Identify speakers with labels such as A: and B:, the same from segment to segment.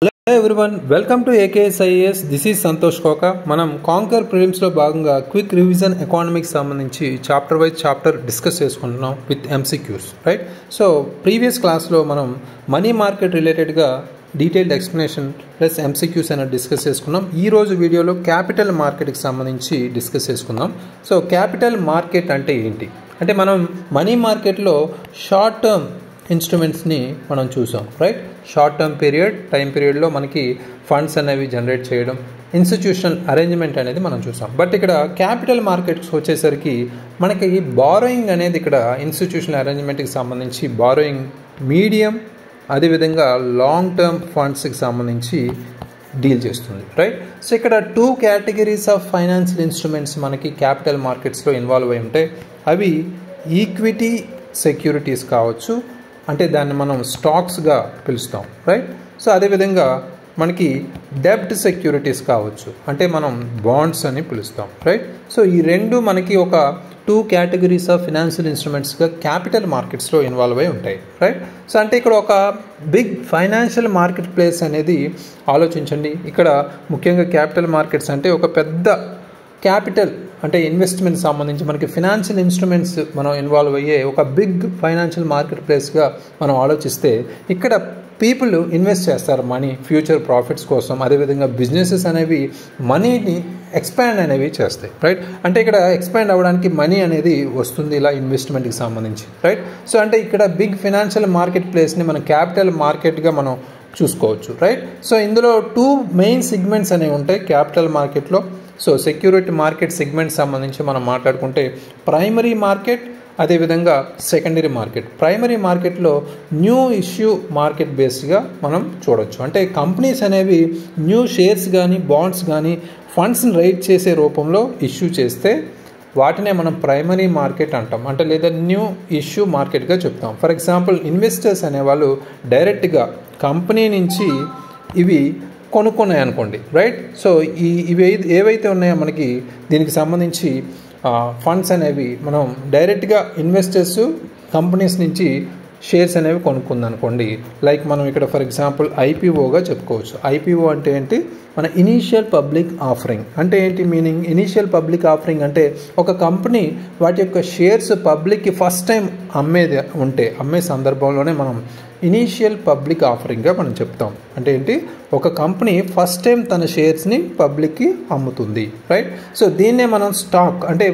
A: Hello everyone, welcome to AKSIAS. This is Santosh కోక. మనం canker ప్రిలిమ్స్లో భాగంగా క్విక్ రివిజన్ ఎకానమిక్స్ సంబంధించి చాప్టర్ వైజ్ చాప్టర్ డిస్కస్ చేసుకుంటున్నాం with MCQs, right? So previous క్లాస్లో మనం మనీ మార్కెట్ రిలేటెడ్గా డీటెయిల్డ్ ఎక్స్ప్లెనేషన్ ప్లస్ MCQs అనేది డిస్కస్ చేసుకున్నాం. ఈరోజు వీడియోలో క్యాపిటల్ మార్కెట్కి సంబంధించి డిస్కస్ చేసుకుందాం. సో క్యాపిటల్ మార్కెట్ అంటే ఏంటి అంటే, మనం మనీ మార్కెట్లో షార్ట్ టర్మ్ ఇన్స్ట్రుమెంట్స్ని మనం చూసాం, రైట్? షార్ట్ టర్మ్ టైం పీరియడ్లో మనకి ఫండ్స్ అనేవి జనరేట్ చేయడం, ఇన్స్టిట్యూషనల్ అరేంజ్మెంట్ అనేది మనం చూసాం. బట్ ఇక్కడ క్యాపిటల్ మార్కెట్స్ వచ్చేసరికి మనకి బారోయింగ్ అనేది ఇక్కడ ఇన్స్టిట్యూషనల్ అరేంజ్మెంట్కి సంబంధించి బారోయింగ్ మీడియం, అదేవిధంగా లాంగ్ టర్మ్ ఫండ్స్కి సంబంధించి డీల్ చేస్తుంది, రైట్? సో ఇక్కడ 2 కేటగిరీస్ ఆఫ్ ఫైనాన్షియల్ ఇన్స్ట్రుమెంట్స్ మనకి క్యాపిటల్ మార్కెట్స్లో ఇన్వాల్వ్ అయి ఉంటాయి. అవి ఈక్విటీ సెక్యూరిటీస్ కావచ్చు, అంటే దాన్ని మనం స్టాక్స్గా పిలుస్తాం, రైట్? సో అదేవిధంగా మనకి డెబ్ట్ సెక్యూరిటీస్ కావచ్చు, అంటే మనం బాండ్స్ అని పిలుస్తాం, రైట్? సో ఈ రెండు మనకి ఒక 2 కేటగిరీస్ ఆఫ్ ఫినాన్షియల్ ఇన్స్ట్రుమెంట్స్గా క్యాపిటల్ మార్కెట్స్లో ఇన్వాల్వ్ అయి ఉంటాయి, రైట్? సో అంటే ఇక్కడ ఒక బిగ్ ఫైనాన్షియల్ మార్కెట్ ప్లేస్ అనేది ఆలోచించండి. ఇక్కడ ముఖ్యంగా క్యాపిటల్ మార్కెట్స్ అంటే ఒక పెద్ద క్యాపిటల్ అంటే ఇన్వెస్ట్మెంట్ సంబంధించి మనకి ఫినాన్షియల్ ఇన్స్ట్రుమెంట్స్ మనం ఇన్వాల్వ్ అయ్యే ఒక బిగ్ ఫైనాన్షియల్ మార్కెట్ ప్లేస్గా మనం ఆలోచిస్తే, ఇక్కడ పీపుల్ ఇన్వెస్ట్ చేస్తారు మనీ ఫ్యూచర్ ప్రాఫిట్స్ కోసం. అదేవిధంగా బిజినెసెస్ అనేవి మనీని ఎక్స్పాండ్ అనేవి చేస్తాయి, రైట్? అంటే ఇక్కడ ఎక్స్పాండ్ అవ్వడానికి మనీ అనేది వస్తుంది ఇలా ఇన్వెస్ట్మెంట్కి సంబంధించి, రైట్? సో అంటే ఇక్కడ బిగ్ ఫినాన్షియల్ మార్కెట్ ప్లేస్ని మనం క్యాపిటల్ మార్కెట్గా మనం చూసుకోవచ్చు, రైట్? సో ఇందులో 2 మెయిన్ సెగ్మెంట్స్ అనేవి ఉంటాయి క్యాపిటల్ మార్కెట్లో. సో సెక్యూరిటీ మార్కెట్ సెగ్మెంట్ సంబంధించి మనం మాట్లాడుకుంటే ప్రైమరీ మార్కెట్, అదేవిధంగా సెకండరీ మార్కెట్. ప్రైమరీ మార్కెట్లో న్యూ ఇష్యూ మార్కెట్ బేస్డ్గా మనం చూడొచ్చు. అంటే కంపెనీస్ అనేవి న్యూ షేర్స్ కానీ బాండ్స్ కానీ ఫండ్స్ని రైజ్ చేసే రూపంలో ఇష్యూ చేస్తే వాటినే మనం ప్రైమరీ మార్కెట్ అంటాం, అంటే లేదా న్యూ ఇష్యూ మార్కెట్గా చెప్తాం. ఫర్ ఎగ్జాంపుల్ ఇన్వెస్టర్స్ అనేవాళ్ళు డైరెక్ట్గా కంపెనీ నుంచి ఇవి కొనుక్కున్నాయి అనుకోండి, రైట్? సో ఇవి ఏవైతే ఉన్నాయో మనకి దీనికి సంబంధించి ఫండ్స్ అనేవి మనం డైరెక్ట్గా ఇన్వెస్టర్స్ కంపెనీస్ నుంచి షేర్స్ అనేవి కొనుక్కుంది అనుకోండి. లైక్ మనం ఇక్కడ ఫర్ ఎగ్జాంపుల్ IPOగా చెప్పుకోవచ్చు. IPO అంటే ఏంటి? మన ఇనీషియల్ పబ్లిక్ ఆఫరింగ్. అంటే ఏంటి మీనింగ్? ఇనీషియల్ పబ్లిక్ ఆఫరింగ్ అంటే ఒక కంపెనీ వాటి యొక్క షేర్స్ పబ్లిక్కి ఫస్ట్ టైం అమ్మే సందర్భంలోనే మనం ఇనీషియల్ పబ్లిక్ ఆఫరింగ్గా మనం చెప్తాం. అంటే ఏంటి? ఒక కంపెనీ ఫస్ట్ టైం తన షేర్స్ని పబ్లిక్కి అమ్ముతుంది, రైట్? సో దీన్నే మనం స్టాక్ అంటే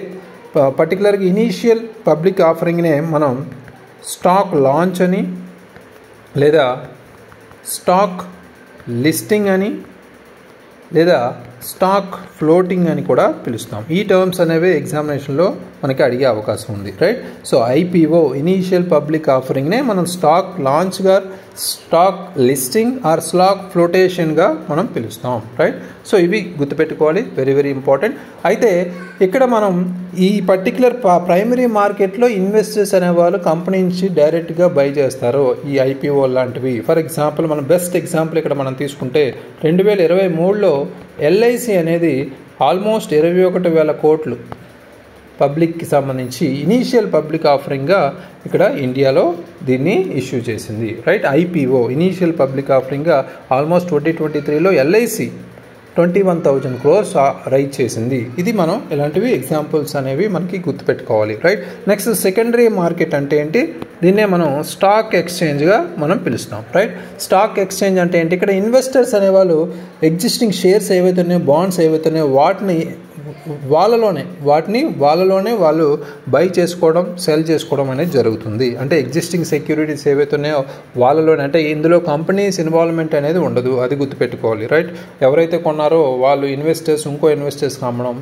A: పర్టికులర్గా ఇనీషియల్ పబ్లిక్ ఆఫరింగ్నే మనం స్టాక్ లాంచ్ అని, లేదా స్టాక్ లిస్టింగ్ అని, లేదా స్టాక్ ఫ్లోటింగ్ అని కూడా పిలుస్తాం. ఈ టర్మ్స్ అనేవి ఎగ్జామినేషన్లో మనకి అడిగే అవకాశం ఉంది, right? So IPO initial public ఆఫరింగ్నే మనం స్టాక్ లాంచ్గా, స్టాక్ లిస్టింగ్ ఆర్ స్టాక్ ఫ్లోటేషన్గా మనం పిలుస్తాం, రైట్? సో ఇవి గుర్తుపెట్టుకోవాలి, వెరీ వెరీ ఇంపార్టెంట్. అయితే ఇక్కడ మనం ఈ పర్టికులర్ ప్రైమరీ మార్కెట్లో ఇన్వెస్టర్స్ అనేవాళ్ళు కంపెనీ నుంచి డైరెక్ట్గా బై చేస్తారు ఈ IPO లాంటివి. ఫర్ ఎగ్జాంపుల్ మనం బెస్ట్ ఎగ్జాంపుల్ ఇక్కడ మనం తీసుకుంటే 2023లో LIC అనేది ఆల్మోస్ట్ 21,000 కోట్లు పబ్లిక్కి సంబంధించి ఇనీషియల్ పబ్లిక్ ఆఫరింగ్గా ఇక్కడ ఇండియాలో దీన్ని ఇష్యూ చేసింది, రైట్? IPO ఇనీషియల్ పబ్లిక్ ఆఫరింగ్గా ఆల్మోస్ట్ 2023లో LIC 21,000 crores రైజ్ చేసింది. ఇది మనం ఇలాంటివి ఎగ్జాంపుల్స్ అనేవి మనకి గుర్తుపెట్టుకోవాలి, రైట్? నెక్స్ట్ సెకండరీ మార్కెట్ అంటే ఏంటి? దీన్నే మనం స్టాక్ ఎక్స్చేంజ్గా మనం పిలుస్తాం, రైట్? స్టాక్ ఎక్స్చేంజ్ అంటే ఏంటి? ఇక్కడ ఇన్వెస్టర్స్ అనేవాళ్ళు ఎగ్జిస్టింగ్ షేర్స్ ఏవైతే ఉన్నాయో, బాండ్స్ ఏవైతే ఉన్నాయో వాటిని వాళ్ళలోనే వాళ్ళు బై చేసుకోవడం, సెల్ చేసుకోవడం అనేది జరుగుతుంది. అంటే ఎగ్జిస్టింగ్ సెక్యూరిటీస్ ఏవైతే ఉన్నాయో వాళ్ళలోనే, అంటే ఇందులో కంపెనీస్ ఇన్వాల్వ్మెంట్ అనేది ఉండదు, అది గుర్తుపెట్టుకోవాలి, రైట్? ఎవరైతే కొన్నారో వాళ్ళు ఇన్వెస్టర్స్ ఇంకో ఇన్వెస్టర్స్కి అమ్మడం,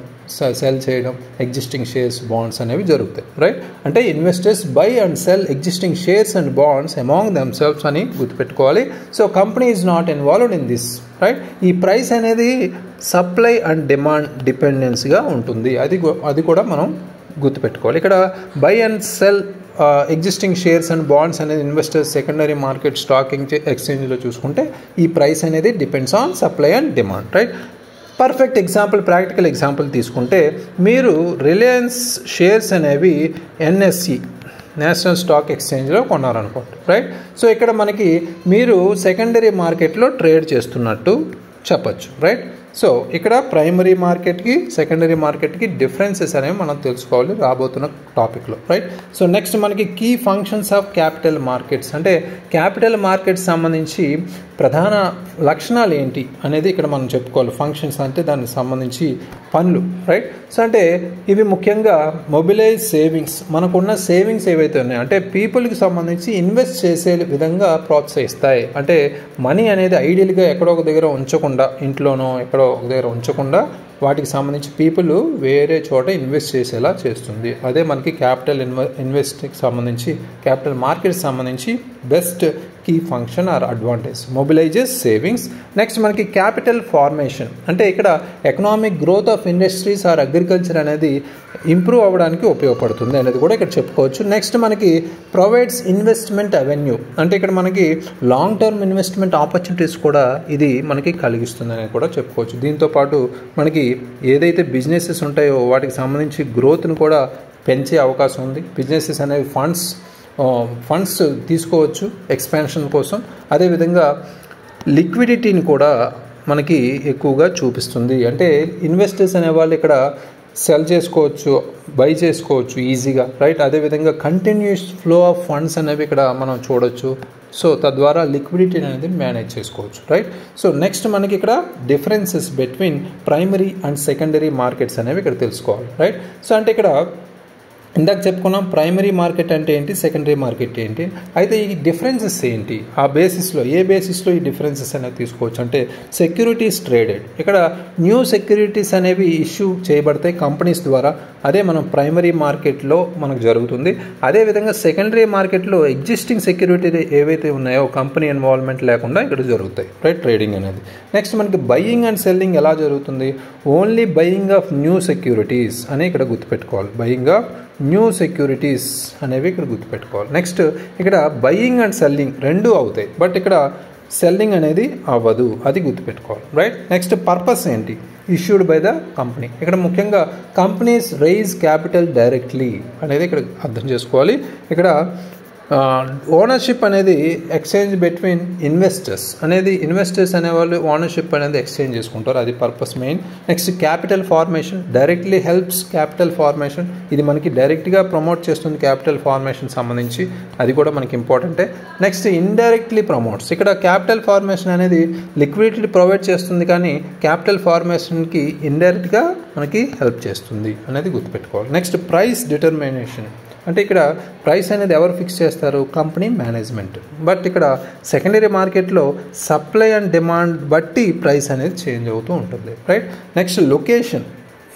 A: సెల్ చేయడం, ఎగ్జిస్టింగ్ షేర్స్ బాండ్స్ అనేవి జరుగుతాయి, రైట్? అంటే investors by and cell existing shares and bonds among themselves అని గుర్తుపెట్టుకోవాలి. So company is not involved in this, right? ఈ ప్రైస్ అనేది సప్లై అండ్ డిమాండ్ డిపెండెన్స్గా ఉంటుంది, అది కూడా మనం గుర్తుపెట్టుకోవాలి. ఇక్కడ by and cell existing shares and bonds అనేది ఇన్వెస్టర్స్ సెకండరీ మార్కెట్ స్టాక్ ఎక్స్చేంజ్లో చూసుకుంటే ఈ ప్రైస్ అనేది depends on supply and demand, right? Perfect example, practical example తీసుకుంటే మీరు రిలయన్స్ షేర్స్ అనేవి NSE నేషనల్ స్టాక్ ఎక్స్చేంజ్లో కొన్నారనుకోండి, రైట్? సో ఇక్కడ మనకి మీరు సెకండరీ మార్కెట్లో ట్రేడ్ చేస్తున్నట్టు చెప్పచ్చు, రైట్? సో ఇక్కడ ప్రైమరీ మార్కెట్కి సెకండరీ మార్కెట్కి డిఫరెన్సెస్ అనేవి మనం తెలుసుకోవాలి రాబోతున్న టాపిక్లో, రైట్? సో నెక్స్ట్ మనకి key functions of capital markets, అంటే క్యాపిటల్ మార్కెట్స్ సంబంధించి ప్రధాన లక్షణాలు ఏంటి అనేది ఇక్కడ మనం చెప్పుకోవాలి. ఫంక్షన్స్ అంటే దానికి సంబంధించి పనులు, రైట్? సో అంటే ఇవి ముఖ్యంగా మొబిలైజ్ సేవింగ్స్, మనకున్న సేవింగ్స్ ఏవైతే ఉన్నాయో అంటే పీపుల్కి సంబంధించి ఇన్వెస్ట్ చేసే విధంగా ప్రోత్సహిస్తాయి. అంటే మనీ అనేది ఐడియల్గా ఎక్కడో ఒక దగ్గర ఉంచకుండా, ఇంట్లోనో ఎక్కడో ఒక దగ్గర ఉంచకుండా వాటికి సంబంధించి పీపుల్ వేరే చోట ఇన్వెస్ట్ చేసేలా చేస్తుంది. అదే మనకి క్యాపిటల్ ఇన్వెస్ట్కి సంబంధించి క్యాపిటల్ మార్కెట్కి సంబంధించి best key function or advantage. Mobilises savings. Next మనకి క్యాపిటల్ ఫార్మేషన్, అంటే ఇక్కడ economic growth of industries or agriculture అనేది ఇంప్రూవ్ అవ్వడానికి ఉపయోగపడుతుంది అనేది కూడా ఇక్కడ చెప్పుకోవచ్చు. నెక్స్ట్ మనకి ప్రొవైడ్స్ ఇన్వెస్ట్మెంట్ అవెన్యూ, అంటే ఇక్కడ మనకి లాంగ్ టర్మ్ ఇన్వెస్ట్మెంట్ ఆపర్చునిటీస్ కూడా ఇది మనకి కలిగిస్తుంది అనేది కూడా చెప్పుకోవచ్చు. దీంతోపాటు మనకి ఏదైతే బిజినెసెస్ ఉంటాయో వాటికి సంబంధించి గ్రోత్ను కూడా పెంచే అవకాశం ఉంది. బిజినెసెస్ అనేవి ఫండ్స్ తీసుకోవచ్చు ఎక్స్పాన్షన్ కోసం. అదేవిధంగా లిక్విడిటీని కూడా మనకి ఎక్కువగా చూపిస్తుంది. అంటే ఇన్వెస్టర్స్ అనేవాళ్ళు ఇక్కడ సెల్ చేసుకోవచ్చు, బై చేసుకోవచ్చు ఈజీగా, రైట్? అదేవిధంగా కంటిన్యూస్ ఫ్లో ఆఫ్ ఫండ్స్ అనేవి ఇక్కడ మనం చూడొచ్చు. సో తద్వారా లిక్విడిటీ అనేది మేనేజ్ చేసుకోవచ్చు, రైట్? సో నెక్స్ట్ మనకి ఇక్కడ differences between primary and secondary markets అనేవి ఇక్కడ తెలుసుకోవాలి, రైట్? సో అంటే ఇక్కడ ఇందాక చెప్పుకున్నాం ప్రైమరీ మార్కెట్ అంటే ఏంటి, సెకండరీ మార్కెట్ ఏంటి. అయితే ఈ డిఫరెన్సెస్ ఏంటి, ఆ బేసిస్లో ఏ బేసిస్లో ఈ డిఫరెన్సెస్ అనేవి తీసుకోవచ్చు అంటే సెక్యూరిటీస్ ట్రేడెడ్, ఇక్కడ న్యూ సెక్యూరిటీస్ అనేవి ఇష్యూ చేయబడతాయి కంపెనీస్ ద్వారా. అదే మనం ప్రైమరీ మార్కెట్లో మనకు జరుగుతుంది. అదేవిధంగా సెకండరీ మార్కెట్లో ఎగ్జిస్టింగ్ సెక్యూరిటీ ఏవైతే ఉన్నాయో కంపెనీ ఇన్వాల్వ్మెంట్ లేకుండా ఇక్కడ జరుగుతాయి, రైట్? ట్రేడింగ్ అనేది. నెక్స్ట్ మనకి బయ్యింగ్ అండ్ సెల్లింగ్ ఎలా జరుగుతుంది, only buying of new securities అని ఇక్కడ గుర్తుపెట్టుకోవాలి. బయ్యింగ్ ఆఫ్ న్యూ సెక్యూరిటీస్ అనేవి ఇక్కడ గుర్తుపెట్టుకోవాలి. నెక్స్ట్ ఇక్కడ బయ్యింగ్ అండ్ సెల్లింగ్ రెండూ అవుతాయి, బట్ ఇక్కడ సెల్లింగ్ అనేది అవ్వదు, అది గుర్తుపెట్టుకోవాలి, రైట్? నెక్స్ట్ పర్పస్ ఏంటి, ఇష్యూడ్ బై ద కంపెనీ. ఇక్కడ ముఖ్యంగా కంపెనీస్ రైజ్ క్యాపిటల్ డైరెక్ట్లీ అనేది ఇక్కడ అర్థం చేసుకోవాలి. ఇక్కడ ఓనర్షిప్ అనేది ఎక్స్చేంజ్ బిట్వీన్ ఇన్వెస్టర్స్ అనేది, ఇన్వెస్టర్స్ అనేవాళ్ళు ఓనర్షిప్ అనేది ఎక్స్చేంజ్ చేసుకుంటారు, అది purpose main. Next capital formation, directly helps capital formation, ఇది మనకి డైరెక్ట్గా ప్రమోట్ చేస్తుంది క్యాపిటల్ ఫార్మేషన్ సంబంధించి, అది కూడా మనకి ఇంపార్టెంటే. నెక్స్ట్ ఇండైరెక్ట్లీ ప్రమోట్స్, ఇక్కడ క్యాపిటల్ ఫార్మేషన్ అనేది లిక్విడిటీ ప్రొవైడ్ చేస్తుంది కానీ క్యాపిటల్ ఫార్మేషన్కి ఇండైరెక్ట్గా మనకి హెల్ప్ చేస్తుంది అనేది గుర్తుపెట్టుకోవాలి. నెక్స్ట్ ప్రైస్ డిటర్మినేషన్, అంటే ఇక్కడ ప్రైస్ అనేది ఎవరు ఫిక్స్ చేస్తారు, కంపెనీ మేనేజ్మెంట్. బట్ ఇక్కడ సెకండరీ మార్కెట్లో సప్లై అండ్ డిమాండ్ బట్టి ప్రైస్ అనేది చేంజ్ అవుతూ ఉంటుంది, రైట్? నెక్స్ట్ లొకేషన్,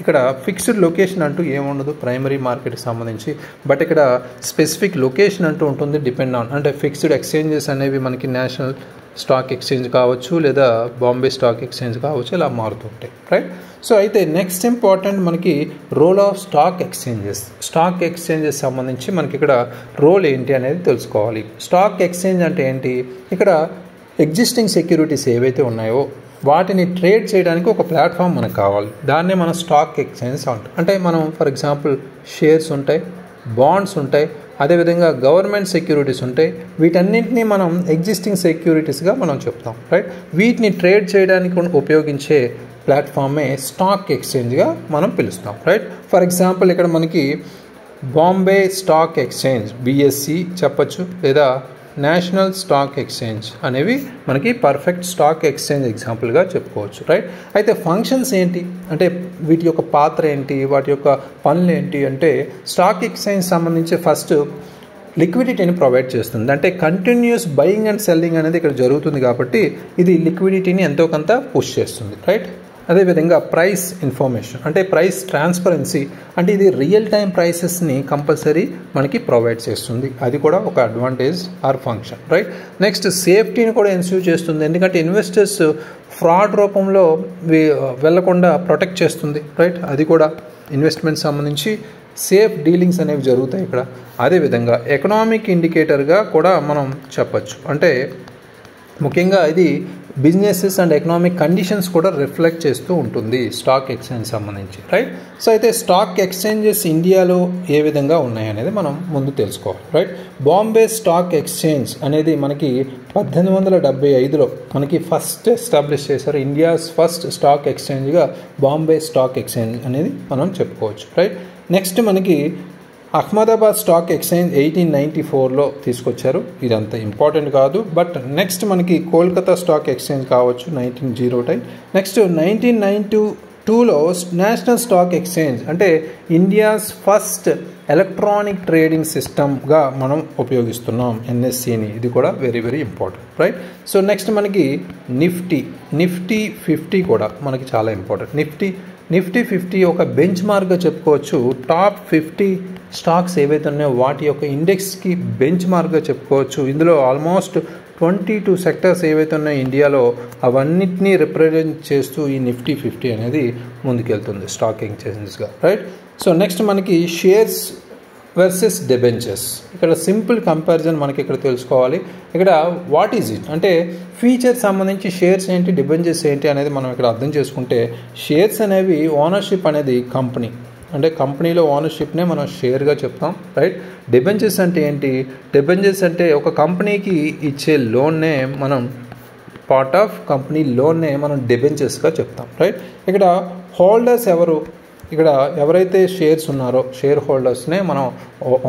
A: ఇక్కడ ఫిక్స్డ్ లొకేషన్ అంటూ ఏముండదు ప్రైమరీ మార్కెట్కి సంబంధించి, బట్ ఇక్కడ స్పెసిఫిక్ లొకేషన్ అంటూ ఉంటుంది డిపెండ్ ఆన్, అంటే ఫిక్స్డ్ ఎక్స్చేంజెస్ అనేవి మనకి నేషనల్ స్టాక్ ఎక్స్చేంజ్ కావచ్చు లేదా బాంబే స్టాక్ ఎక్స్చేంజ్ కావచ్చు, ఇలా మారుతుంటాయి, రైట్? సో అయితే నెక్స్ట్ ఇంపార్టెంట్ మనకి రోల్ ఆఫ్ స్టాక్ ఎక్స్చేంజెస్ సంబంధించి మనకి ఇక్కడ రోల్ ఏంటి అనేది తెలుసుకోవాలి. స్టాక్ ఎక్స్చేంజ్ అంటే ఏంటి, ఇక్కడ ఎగ్జిస్టింగ్ సెక్యూరిటీస్ ఏవైతే ఉన్నాయో వాటిని ట్రేడ్ చేయడానికి ఒక ప్లాట్ఫామ్ మనకు కావాలి, దాన్నే మనం స్టాక్ ఎక్స్చేంజ్ అంటాం. అంటే మనం ఫర్ ఎగ్జాంపుల్ షేర్స్ ఉంటాయి, బాండ్స్ ఉంటాయి, అదేవిధంగా గవర్నమెంట్ సెక్యూరిటీస్ ఉంటాయి, వీటన్నింటినీ మనం ఎగ్జిస్టింగ్ సెక్యూరిటీస్గా మనం చెప్తాం, రైట్? వీటిని ట్రేడ్ చేయడానికి ఉపయోగించే ప్లాట్ఫామే స్టాక్ ఎక్స్చేంజ్గా మనం పిలుస్తాం, రైట్? ఫర్ ఎగ్జాంపుల్ ఇక్కడ మనకి బాంబే స్టాక్ ఎక్స్చేంజ్ BSE చెప్పచ్చు, లేదా నేషనల్ స్టాక్ ఎక్స్చేంజ్ అనేవి మనకి పర్ఫెక్ట్ స్టాక్ ఎక్స్చేంజ్ ఎగ్జాంపుల్గా చెప్పుకోవచ్చు, రైట్? అయితే ఫంక్షన్స్ ఏంటి అంటే వీటి యొక్క పాత్ర ఏంటి, వాటి యొక్క పనులు ఏంటి అంటే స్టాక్ ఎక్స్చేంజ్ సంబంధించి ఫస్ట్ లిక్విడిటీని ప్రొవైడ్ చేస్తుంది. అంటే కంటిన్యూస్ బయింగ్ అండ్ సెల్లింగ్ అనేది ఇక్కడ జరుగుతుంది కాబట్టి ఇది లిక్విడిటీని ఎంతో కొంత పుష్ చేస్తుంది, రైట్? అదేవిధంగా ప్రైస్ ఇన్ఫర్మేషన్, అంటే ప్రైస్ ట్రాన్స్పరెన్సీ, అంటే ఇది రియల్ టైం ప్రైసెస్ని కంపల్సరీ మనకి ప్రొవైడ్ చేస్తుంది, అది కూడా ఒక advantage or function, right? Next సేఫ్టీని కూడా ఎన్ష్యూర్ చేస్తుంది, ఎందుకంటే ఇన్వెస్టర్స్ ఫ్రాడ్ రూపంలో వెళ్లకుండా ప్రొటెక్ట్ చేస్తుంది, రైట్? అది కూడా ఇన్వెస్ట్మెంట్ సంబంధించి సేఫ్ డీలింగ్స్ అనేవి జరుగుతాయి ఇక్కడ. అదేవిధంగా ఎకనామిక్ ఇండికేటర్గా కూడా మనం చెప్పచ్చు, అంటే ముఖ్యంగా ఇది బిజినెసెస్ అండ్ ఎకనామిక్ కండిషన్స్ కూడా రిఫ్లెక్ట్ చేస్తూ ఉంటుంది స్టాక్ ఎక్స్చేంజ్ సంబంధించి, రైట్. సో అయితే స్టాక్ ఎక్స్చేంజెస్ ఇండియాలో ఏ విధంగా ఉన్నాయనేది మనం ముందు తెలుసుకోవాలి, రైట్. బాంబే స్టాక్ ఎక్స్చేంజ్ అనేది మనకి 1875లో మనకి ఫస్ట్ ఎస్టాబ్లిష్ చేశారు. ఇండియాస్ ఫస్ట్ స్టాక్ ఎక్స్చేంజ్గా బాంబే స్టాక్ ఎక్స్చేంజ్ అనేది మనం చెప్పుకోవచ్చు, రైట్. నెక్స్ట్ మనకి అహ్మదాబాద్ స్టాక్ ఎక్స్చేంజ్ 1894లో తీసుకొచ్చారు. ఇదంతా ఇంపార్టెంట్ కాదు. బట్ నెక్స్ట్ మనకి కోల్కతా స్టాక్ ఎక్స్చేంజ్ కావచ్చు 1909. నెక్స్ట్ 1992లో నేషనల్ స్టాక్ ఎక్స్చేంజ్ అంటే ఇండియాస్ ఫస్ట్ ఎలక్ట్రానిక్ ట్రేడింగ్ సిస్టమ్గా మనం ఉపయోగిస్తున్నాం ఎన్ఎస్సిని. ఇది కూడా very very important, right. So next మనకి నిఫ్టీ 50 కూడా మనకి చాలా ఇంపార్టెంట్. నిఫ్టీ 50 ఒక బెంచ్ మార్క్గా చెప్పుకోవచ్చు. టాప్ 50 స్టాక్స్ ఏవైతే ఉన్నాయో వాటి యొక్క ఇండెక్స్కి బెంచ్ మార్క్గా చెప్పుకోవచ్చు. ఇందులో ఆల్మోస్ట్ 22 సెక్టర్స్ ఏవైతే ఉన్నాయో ఇండియాలో అవన్నిటినీ రిప్రజెంట్ చేస్తూ ఈ నిఫ్టీ 50 అనేది ముందుకెళ్తుంది స్టాక్ ఎక్స్చేంజెస్గా, రైట్. సో నెక్స్ట్ మనకి షేర్స్ వర్సెస్ డిబెంచర్స్. ఇక్కడ సింపుల్ కంపారిజన్ మనకి ఇక్కడ తెలుసుకోవాలి. ఇక్కడ వాట్ ఈజ్ ఇట్ అంటే ఫీచర్ సంబంధించి షేర్స్ ఏంటి, డిబెంచర్స్ ఏంటి అనేది మనం ఇక్కడ అర్థం చేసుకుంటే, షేర్స్ అనేవి ఓనర్షిప్ అనేది కంపెనీ అంటే కంపెనీలో ఓనర్షిప్నే మనం షేర్గా చెప్తాం, రైట్. డిబెంచర్స్ అంటే ఏంటి, డిబెంచర్స్ అంటే ఒక కంపెనీకి ఇచ్చే లోన్నే మనం పార్ట్ ఆఫ్ కంపెనీ లోన్నే మనం డిబెంచర్స్గా చెప్తాం, రైట్. ఇక్కడ హోల్డర్స్ ఎవరు, ఇక్కడ ఎవరైతే షేర్స్ ఉన్నారో షేర్ హోల్డర్స్నే మనం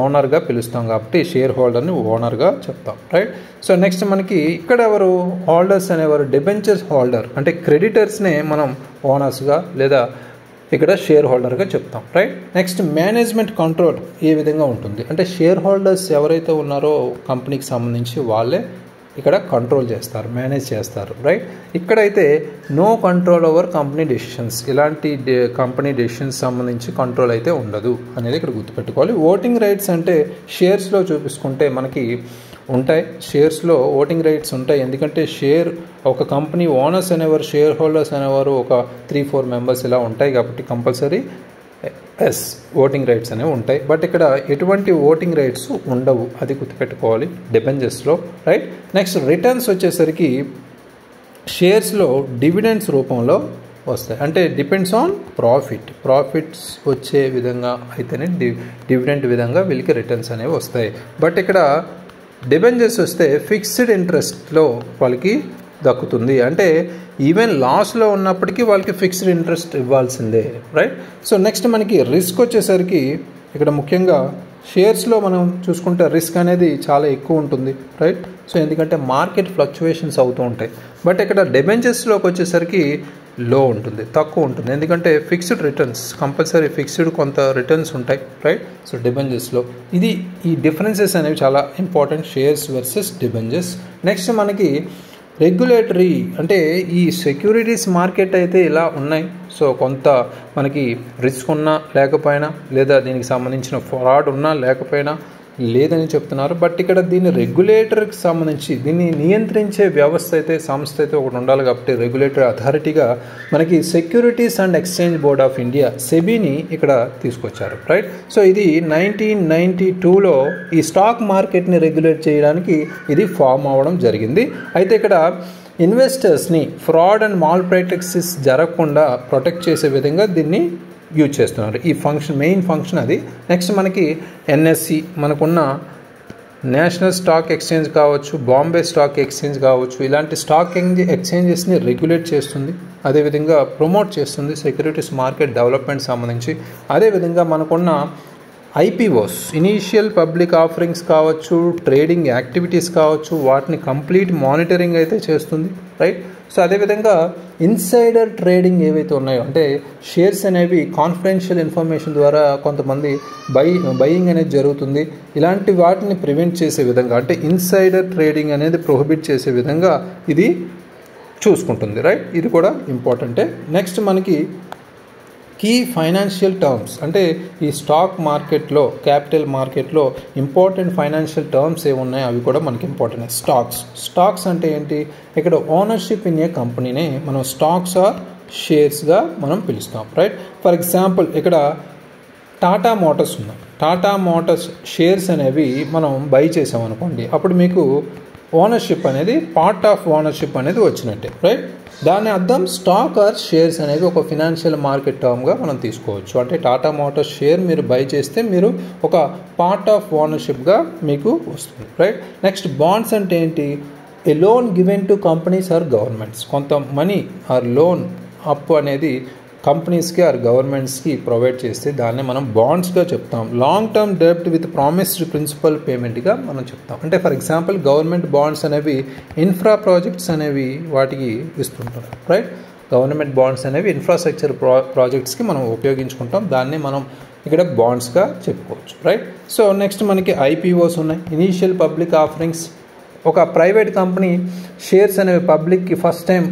A: ఓనర్గా పిలుస్తాం కాబట్టి షేర్ హోల్డర్ని ఓనర్గా చెప్తాం, రైట్. సో నెక్స్ట్ మనకి ఇక్కడ ఎవరు హోల్డర్స్ అనేవారు డిబెంచర్స్ హోల్డర్ అంటే క్రెడిటర్స్నే మనం ఓనర్స్గా లేదా ఇక్కడ షేర్ హోల్డర్గా చెప్తాం, right. Next management control A విధంగా ఉంటుంది అంటే షేర్ హోల్డర్స్ ఎవరైతే ఉన్నారో కంపెనీకి సంబంధించి వాళ్ళే ఇక్కడ కంట్రోల్ చేస్తారు, మేనేజ్ చేస్తారు, రైట్. ఇక్కడైతే no control over company decisions, ఇలాంటి కంపెనీ డెసిషన్స్ సంబంధించి కంట్రోల్ అయితే ఉండదు అనేది ఇక్కడ గుర్తుపెట్టుకోవాలి. ఓటింగ్ రైట్స్ అంటే షేర్స్లో చూపించుకుంటే మనకి ఉంటాయి, షేర్స్లో ఓటింగ్ రైట్స్ ఉంటాయి. ఎందుకంటే షేర్ ఒక కంపెనీ ఓనర్స్ అనేవారు షేర్ హోల్డర్స్ అనేవారు ఒక 3-4 మెంబర్స్ ఇలా ఉంటాయి కాబట్టి కంపల్సరీ ఓటింగ్ రైట్స్ అనేవి ఉంటాయి. బట్ ఇక్కడ ఎటువంటి ఓటింగ్ రైట్స్ ఉండవు, అది గుర్తుపెట్టుకోవాలి డిబెంచర్స్లో, రైట్. నెక్స్ట్ రిటర్న్స్ వచ్చేసరికి షేర్స్లో డివిడెండ్స్ రూపంలో వస్తాయి. అంటే డిపెండ్స్ ఆన్ ప్రాఫిట్స్ వచ్చే విధంగా అయితేనే డివిడెంట్ విధంగా వీళ్ళకి రిటర్న్స్ అనేవి వస్తాయి. బట్ ఇక్కడ డిబెంచర్స్ వస్తే ఫిక్స్డ్ ఇంట్రెస్ట్లో వాళ్ళకి దక్కుతుంది. అంటే ఈవెన్ లాస్లో ఉన్నప్పటికీ వాళ్ళకి ఫిక్స్డ్ ఇంట్రెస్ట్ ఇవ్వాల్సిందే, రైట్. సో నెక్స్ట్ మనకి రిస్క్ వచ్చేసరికి ఇక్కడ ముఖ్యంగా షేర్స్లో మనం చూసుకుంటే రిస్క్ అనేది చాలా ఎక్కువ ఉంటుంది, రైట్. సో ఎందుకంటే మార్కెట్ ఫ్లక్చువేషన్స్ అవుతూ ఉంటాయి. బట్ ఇక్కడ డిబెంచర్స్లోకి వచ్చేసరికి లో ఉంటుంది, తక్కువ ఉంటుంది. ఎందుకంటే ఫిక్స్డ్ రిటర్న్స్ కంపల్సరీ ఫిక్స్డ్ కొంత రిటర్న్స్ ఉంటాయి, రైట్. సో డిబెంచర్స్లో ఈ డిఫరెన్సెస్ అనేవి చాలా important shares versus debentures. Next మనకి రెగ్యులేటరీ అంటే ఈ సెక్యూరిటీస్ మార్కెట్ అయితే ఇలా ఉన్నాయి. సో కొంత మనకి రిస్క్ ఉన్నా లేకపోయినా లేదా దీనికి సంబంధించిన ఫ్రాడ్ ఉన్నా లేకపోయినా లేదని చెప్తున్నారు. బట్ ఇక్కడ దీన్ని రెగ్యులేటర్కి సంబంధించి దీన్ని నియంత్రించే వ్యవస్థ అయితే సంస్థ అయితే ఒకటి ఉండాలి కాబట్టి రెగ్యులేటరీ అథారిటీగా మనకి securities and exchange board of India సెబీని ఇక్కడ తీసుకొచ్చారు, రైట్. సో ఇది 1992లో ఈ స్టాక్ మార్కెట్ని రెగ్యులేట్ చేయడానికి ఇది ఫామ్ అవ్వడం జరిగింది. అయితే ఇక్కడ ఇన్వెస్టర్స్ని ఫ్రాడ్ అండ్ మాల్ ప్రాక్టీసెస్ జరగకుండా ప్రొటెక్ట్ చేసే విధంగా దీన్ని యూజ్ చేస్తున్నారు. ఈ మెయిన్ ఫంక్షన్ అది. నెక్స్ట్ మనకి ఎన్ఎస్సి మనకున్న నేషనల్ స్టాక్ ఎక్స్చేంజ్ కావచ్చు, బాంబే స్టాక్ ఎక్స్చేంజ్ కావచ్చు, ఇలాంటి స్టాక్ ఎక్స్చేంజెస్ని రెగ్యులేట్ చేస్తుంది, అదేవిధంగా ప్రమోట్ చేస్తుంది సెక్యూరిటీస్ మార్కెట్ డెవలప్మెంట్ సంబంధించి. అదేవిధంగా మనకున్న ఐపీఓస్ ఇనీషియల్ పబ్లిక్ ఆఫరింగ్స్ కావచ్చు, ట్రేడింగ్ యాక్టివిటీస్ కావచ్చు, వాటిని కంప్లీట్ మానిటరింగ్ అయితే చేస్తుంది, రైట్. సో అదేవిధంగా ఇన్సైడర్ ట్రేడింగ్ ఏవైతే ఉన్నాయో అంటే షేర్స్ అనేవి కాన్ఫిడెన్షియల్ ఇన్ఫర్మేషన్ ద్వారా కొంతమంది బయింగ్ అనేది జరుగుతుంది, ఇలాంటి వాటిని ప్రివెంట్ చేసే విధంగా అంటే ఇన్సైడర్ ట్రేడింగ్ అనేది ప్రొహిబిట్ చేసే విధంగా ఇది చూసుకుంటుంది, రైట్. ఇది కూడా ఇంపార్టెంటే. నెక్స్ట్ మనకి కీ ఫైనాన్షియల్ టర్మ్స్ అంటే ఈ స్టాక్ మార్కెట్లో క్యాపిటల్ మార్కెట్లో ఇంపార్టెంట్ ఫైనాన్షియల్ టర్మ్స్ ఏమున్నాయో అవి కూడా మనకి ఇంపార్టెంట్. స్టాక్స్ అంటే ఏంటి, ఇక్కడ ఓనర్షిప్ ఇన్ ఏ కంపెనీనే మనం స్టాక్స్ ఆర్ షేర్స్గా మనం పిలుస్తాం, రైట్. ఫర్ ఎగ్జాంపుల్ ఇక్కడ టాటా మోటార్స్ ఉన్నాయి. టాటా మోటార్స్ షేర్స్ అనేవి మనం బై చేసామనుకోండి, అప్పుడు మీకు ఓనర్షిప్ అనేది పార్ట్ ఆఫ్ ఓనర్షిప్ అనేది వచ్చినట్టే, రైట్. దాని అర్థం స్టాక్ ఆర్ షేర్స్ అనేది ఒక ఫినాన్షియల్ మార్కెట్ టర్మ్గా మనం తీసుకోవచ్చు. అంటే టాటా మోటార్స్ షేర్ మీరు బై చేస్తే మీరు ఒక పార్ట్ ఆఫ్ ఓనర్షిప్గా మీకు వస్తుంది, రైట్. నెక్స్ట్ బాండ్స్ అంటే ఏంటి? A loan given to companies or governments. కొంత మనీ ఆర్ లోన్ అప్పు అనేది కంపెనీస్కి ఆర్ గవర్నమెంట్స్కి ప్రొవైడ్ చేస్తే దాన్ని మనం బాండ్స్గా చెప్తాం. లాంగ్ టర్మ్ డెబ్ట్ విత్ ప్రామిస్డ్ ప్రిన్సిపల్ పేమెంట్గా మనం చెప్తాం. అంటే ఫర్ ఎగ్జాంపుల్ గవర్నమెంట్ బాండ్స్ అనేవి ఇన్ఫ్రా ప్రాజెక్ట్స్ అనేవి వాటికి ఇస్తుంటారు, రైట్. గవర్నమెంట్ బాండ్స్ అనేవి ఇన్ఫ్రాస్ట్రక్చర్ ప్రాజెక్ట్స్కి మనం ఉపయోగించుకుంటాం. దాన్ని మనం ఇక్కడ బాండ్స్గా చెప్పుకోవచ్చు, రైట్. సో నెక్స్ట్ మనకి ఐపీఓస్ ఉన్నాయి, ఇనీషియల్ పబ్లిక్ ఆఫరింగ్స్. ఒక ప్రైవేట్ కంపెనీ షేర్స్ అనేవి పబ్లిక్కి ఫస్ట్ టైం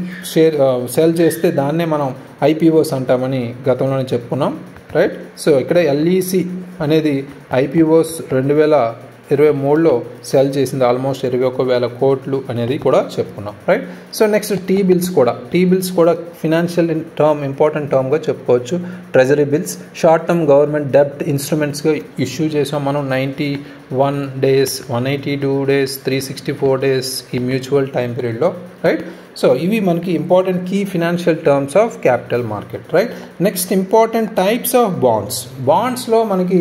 A: సెల్ చేస్తే దాన్నే మనం ఐపీఓస్ అంటామని గతంలోనే చెప్పుకున్నాం, రైట్. సో ఇక్కడ ఎల్ఈసి అనేది ఐపీఓస్ 2023లో సెల్ చేసింది, ఆల్మోస్ట్ 21,000 కోట్లు అనేది కూడా చెప్పుకున్నాం, right. So next T bills కూడా ఫినాన్షియల్ టర్మ్ ఇంపార్టెంట్ టర్మ్గా చెప్పుకోవచ్చు. Treasury bills short term government డెబ్ట్ ఇన్స్ట్రుమెంట్స్గా ఇష్యూ చేసాం మనం 91 days, 182 days, 364 days ఈ మ్యూచువల్ టైం పీరియడ్లో, రైట్. సో ఇవి మనకి important key financial terms of capital market, right. Next important types of బాండ్స్లో మనకి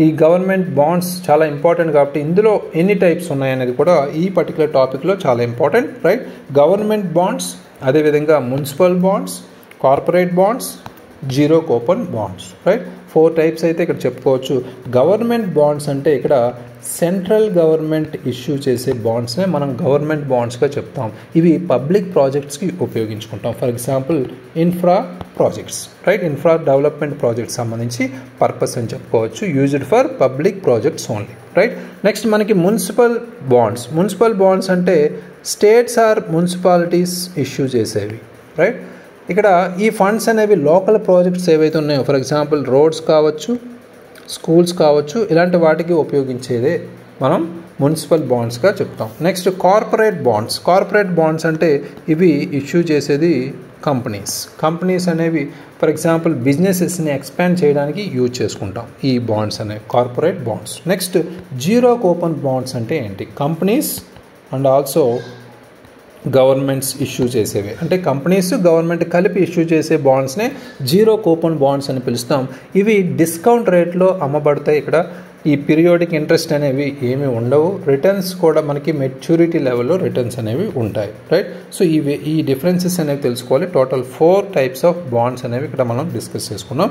A: ఈ గవర్నమెంట్ బాండ్స్ చాలా ఇంపార్టెంట్ కాబట్టి ఇందులో ఎన్ని టైప్స్ ఉన్నాయనేది కూడా ఈ పర్టికులర్ టాపిక్లో చాలా ఇంపార్టెంట్, రైట్. గవర్నమెంట్ బాండ్స్, అదేవిధంగా municipal bonds, corporate bonds, zero coupon bonds, right. 4 types అయితే ఇక్కడ చెప్పుకోవచ్చు. గవర్నమెంట్ బాండ్స్ అంటే ఇక్కడ సెంట్రల్ గవర్నమెంట్ ఇష్యూ చేసే బాండ్స్నే మనం గవర్నమెంట్ బాండ్స్గా చెప్తాం. ఇవి పబ్లిక్ ప్రాజెక్ట్స్కి ఉపయోగించుకుంటాం. For example infra projects, right. Infra development projects సంబంధించి పర్పస్ అని చెప్పుకోవచ్చు. Used for public projects only, right. Next మనకి మున్సిపల్ బాండ్స్ అంటే స్టేట్స్ ఆర్ మున్సిపాలిటీస్ ఇష్యూ చేసేవి, రైట్. ఇక్కడ ఈ ఫండ్స్ అనేవి లోకల్ ప్రాజెక్ట్స్ ఏవైతే ఉన్నాయో, ఫర్ ఎగ్జాంపుల్ రోడ్స్ కావచ్చు, స్కూల్స్ కావచ్చు, ఇలాంటి వాటికి ఉపయోగించేదే మనం మున్సిపల్ బాండ్స్గా చెప్తాం. నెక్స్ట్ కార్పొరేట్ బాండ్స్ అంటే ఇవి ఇష్యూ చేసేది కంపెనీస్ అనేవి ఫర్ ఎగ్జాంపుల్ బిజినెసెస్ని ఎక్స్పాండ్ చేయడానికి యూజ్ చేసుకుంటాం ఈ బాండ్స్ అనేవి, corporate bonds. Next zero coupon bonds అంటే ఏంటి? Companies and also governments issue చేసేవి, అంటే కంపెనీస్ గవర్నమెంట్ కలిపి ఇష్యూ చేసే బాండ్స్నే జీరో కూపన్ బాండ్స్ అని పిలుస్తాం. ఇవి డిస్కౌంట్ రేట్లో అమ్మబడతాయి. ఇక్కడ ఈ పీరియాడిక్ ఇంట్రెస్ట్ అనేవి ఏమీ ఉండవు. రిటర్న్స్ కూడా మనకి మెచ్యూరిటీ లెవెల్లో రిటర్న్స్ అనేవి ఉంటాయి, రైట్. సో ఈ డిఫరెన్సెస్ అనేవి తెలుసుకోవాలి. టోటల్ 4 టైప్స్ ఆఫ్ బాండ్స్ అనేవి ఇక్కడ మనం డిస్కస్ చేసుకున్నాం.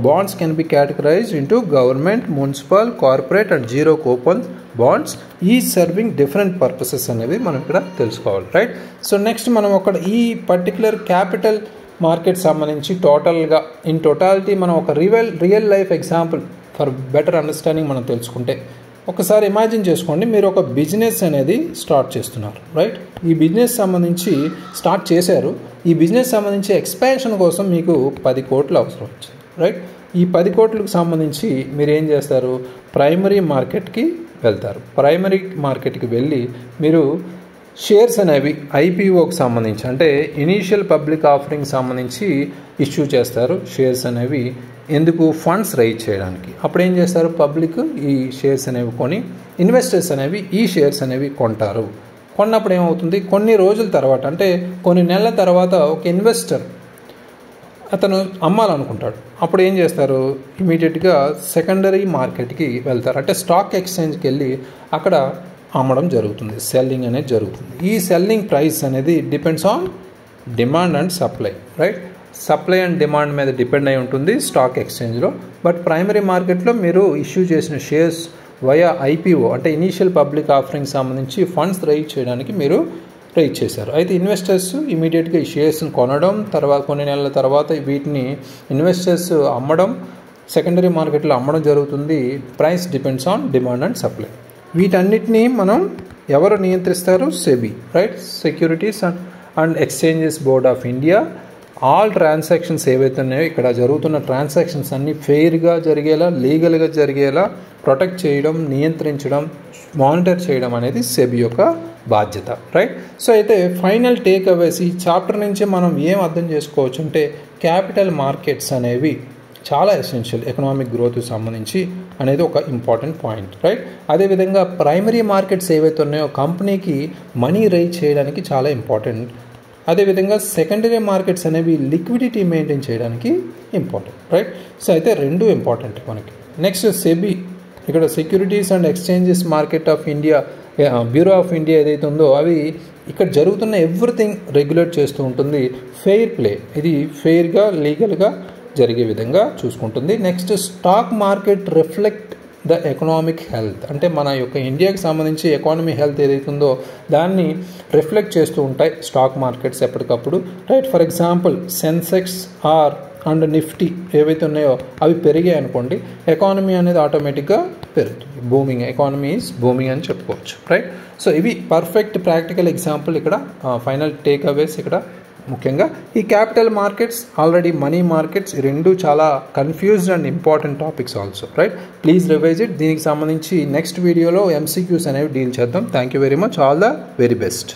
A: Bonds can be categorised into government, municipal, corporate and zero coupon bonds, ఈ సర్వింగ్ డిఫరెంట్ పర్పసెస్ అనేవి మనం ఇక్కడ తెలుసుకోవాలి, రైట్. సో నెక్స్ట్ మనం ఒక ఈ పర్టికులర్ క్యాపిటల్ మార్కెట్ సంబంధించి టోటాలిటీ మనం ఒక real life example for better understanding మనం తెలుసుకుంటే, ఒకసారి ఇమాజిన్ చేసుకోండి, మీరు ఒక బిజినెస్ అనేది స్టార్ట్ చేస్తున్నారు, రైట్. ఈ బిజినెస్ సంబంధించి స్టార్ట్ చేశారు. ఈ బిజినెస్ సంబంధించి ఎక్స్పాన్షన్ కోసం మీకు 10 కోట్లు అవసరం వచ్చింది, రైట్. ఈ 10 కోట్లకు సంబంధించి మీరు ఏం చేస్తారు? ప్రైమరీ మార్కెట్కి వెళ్తారు. ప్రైమరీ మార్కెట్కి వెళ్ళి మీరు షేర్స్ అనేవి ఐపీఓకి సంబంధించి, అంటే ఇనీషియల్ పబ్లిక్ ఆఫరింగ్ సంబంధించి ఇష్యూ చేస్తారు. షేర్స్ అనేవి ఎందుకు? ఫండ్స్ రైజ్ చేయడానికి. అప్పుడు ఏం చేస్తారు? పబ్లిక్ ఈ షేర్స్ అనేవి కొని ఇన్వెస్టర్స్ అనేవి ఈ షేర్స్ అనేవి కొంటారు. కొన్నప్పుడు ఏమవుతుంది? కొన్ని రోజుల తర్వాత, అంటే కొన్ని నెలల తర్వాత ఒక ఇన్వెస్టర్ అతను అమ్మాలనుకుంటాడు. అప్పుడు ఏం చేస్తారు? ఇమీడియట్గా సెకండరీ మార్కెట్కి వెళ్తారు, అంటే స్టాక్ ఎక్స్చేంజ్కి వెళ్ళి అక్కడ అమ్మడం జరుగుతుంది, సెల్లింగ్ అనేది జరుగుతుంది. ఈ సెల్లింగ్ ప్రైస్ అనేది depends on demand and supply, right. Supply and demand మీద డిపెండ్ అయి ఉంటుంది స్టాక్ ఎక్స్చేంజ్లో. బట్ ప్రైమరీ మార్కెట్లో మీరు ఇష్యూ చేసిన షేర్స్ వయా ఐపీఓ, అంటే ఇనీషియల్ పబ్లిక్ ఆఫరింగ్ సంబంధించి ఫండ్స్ రైజ్ చేయడానికి మీరు రైజ్ చేశారు. అయితే ఇన్వెస్టర్స్ ఇమీడియట్గా ఈ షేర్స్ని కొనడం, తర్వాత కొన్ని నెలల తర్వాత వీటిని ఇన్వెస్టర్స్ అమ్మడం, సెకండరీ మార్కెట్లో అమ్మడం జరుగుతుంది. Price depends on demand and supply. వీటన్నిటినీ మనం ఎవరు నియంత్రిస్తారు? SEBI, right. Securities and exchanges board of India all transactions ఏవైతే ఉన్నాయో, ఇక్కడ జరుగుతున్న ట్రాన్సాక్షన్స్ అన్నీ ఫెయిర్గా జరిగేలా, లీగల్గా జరిగేలా ప్రొటెక్ట్ చేయడం, నియంత్రించడం, మానిటర్ చేయడం అనేది సెబీ యొక్క బాధ్యత, రైట్. సో అయితే ఫైనల్ టేక్ అవేస్ ఈ చాప్టర్ నుంచి మనం ఏం అర్థం చేసుకోవచ్చు అంటే, క్యాపిటల్ మార్కెట్స్ అనేవి చాలా ఎసెన్షియల్ ఎకనామిక్ గ్రోత్కి సంబంధించి అనేది ఒక ఇంపార్టెంట్ పాయింట్, రైట్. అదేవిధంగా ప్రైమరీ మార్కెట్స్ ఏవైతే ఉన్నాయో కంపెనీకి మనీ రైజ్ చేయడానికి చాలా ఇంపార్టెంట్. అదేవిధంగా సెకండరీ మార్కెట్స్ అనేవి లిక్విడిటీ మెయింటైన్ చేయడానికి ఇంపార్టెంట్, రైట్. సో అయితే రెండు ఇంపార్టెంట్ మనకి. నెక్స్ట్ సెబీ, ఇక్కడ securities and exchanges market of India, bureau of India ఏదైతే ఉందో అవి ఇక్కడ జరుగుతున్న ఎవ్రీథింగ్ రెగ్యులేట్ చేస్తూ ఉంటుంది. ఫెయిర్ ప్లే, ఇది ఫెయిర్గా లీగల్గా జరిగే విధంగా చూసుకుంటుంది. Next stock market reflect the economic health, అంటే మన యొక్క ఇండియాకి సంబంధించి ఎకానమీ హెల్త్ ఏదైతే ఉందో దాన్ని రిఫ్లెక్ట్ చేస్తూ ఉంటాయి స్టాక్ మార్కెట్స్ ఎప్పటికప్పుడు, right. For example Sensex and Nifty ఏవైతే ఉన్నాయో అవి పెరిగాయి అనుకోండి, ఎకానమీ అనేది ఆటోమేటిక్గా పెరుగుతుంది. బూమింగ్, ఎకానమీ ఈజ్ బూమింగ్ అని చెప్పుకోవచ్చు, రైట్. సో ఇవి పర్ఫెక్ట్ ప్రాక్టికల్ ఎగ్జాంపుల్. ఇక్కడ ఫైనల్ టేక్ అవేస్ ఇక్కడ ముఖ్యంగా ఈ capital markets, already money markets, ఈ రెండు చాలా confused and important topics also, right. Please revise it. దీనికి సంబంధించి నెక్స్ట్ వీడియోలో MCQs అనేవి డీల్ చేద్దాం. Thank you very much. All the very best.